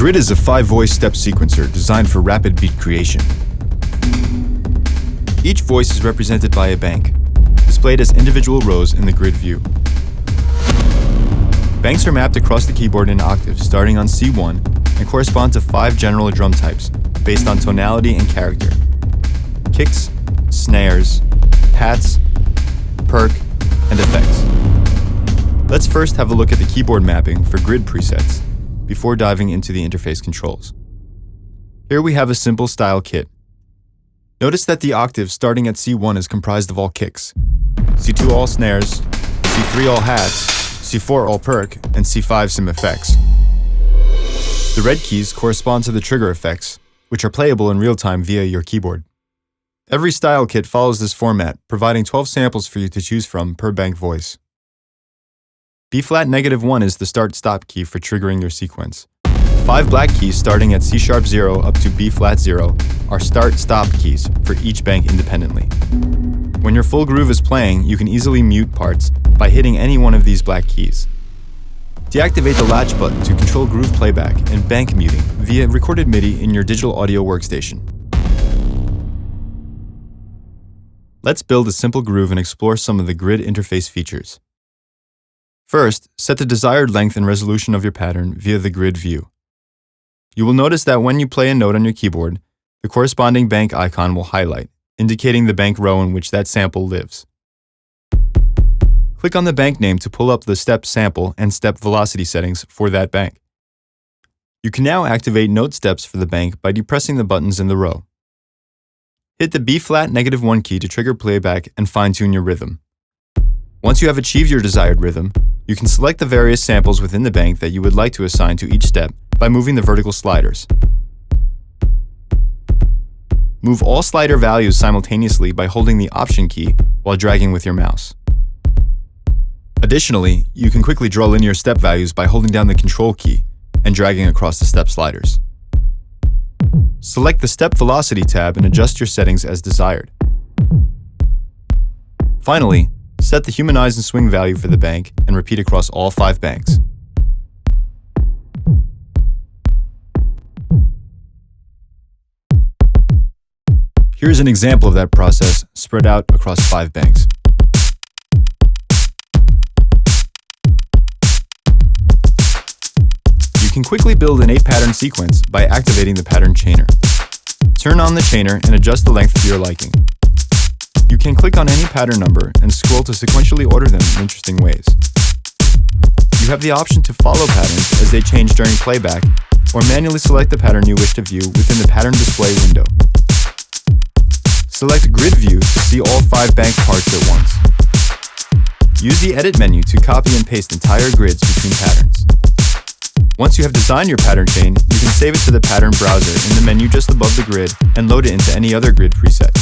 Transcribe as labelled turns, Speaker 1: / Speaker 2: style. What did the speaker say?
Speaker 1: grid is a 5-voice step sequencer designed for rapid beat creation. Each voice is represented by a bank, displayed as individual rows in the grid view. Banks are mapped across the keyboard in octaves starting on C1 and correspond to 5 general drum types based on tonality and character: kicks, snares, hats, perk, and effects. Let's first have a look at the keyboard mapping for grid presets before diving into the interface controls. Here we have a simple style kit. Notice that the octave starting at C1 is comprised of all kicks, C2 all snares, C3 all hats, C4 all perk, and C5 some effects. The red keys correspond to the trigger effects, which are playable in real time via your keyboard. Every style kit follows this format, providing 12 samples for you to choose from per bank voice. B-flat -1 is the start-stop key for triggering your sequence. 5 black keys starting at C#0 up to B-flat 0 are start-stop keys for each bank independently. When your full groove is playing, you can easily mute parts by hitting any one of these black keys. Deactivate the latch button to control groove playback and bank muting via recorded MIDI in your digital audio workstation. Let's build a simple groove and explore some of the grid interface features. First, set the desired length and resolution of your pattern via the grid view. You will notice that when you play a note on your keyboard, the corresponding bank icon will highlight, indicating the bank row in which that sample lives. Click on the bank name to pull up the step sample and step velocity settings for that bank. You can now activate note steps for the bank by depressing the buttons in the row. Hit the B-flat -1 key to trigger playback and fine-tune your rhythm. Once you have achieved your desired rhythm, you can select the various samples within the bank that you would like to assign to each step by moving the vertical sliders. Move all slider values simultaneously by holding the Option key while dragging with your mouse. Additionally, you can quickly draw linear step values by holding down the Control key and dragging across the step sliders. Select the Step Velocity tab and adjust your settings as desired. Finally, set the Humanize and Swing value for the bank and repeat across all 5 banks. Here's an example of that process spread out across 5 banks. You can quickly build an 8-pattern sequence by activating the pattern chainer. Turn on the chainer and adjust the length to your liking. You can click on any pattern number and scroll to sequentially order them in interesting ways. You have the option to follow patterns as they change during playback, or manually select the pattern you wish to view within the pattern display window. Select Grid View to see all 5 bank parts at once. Use the Edit menu to copy and paste entire grids between patterns. Once you have designed your pattern chain, you can save it to the pattern browser in the menu just above the grid and load it into any other grid preset.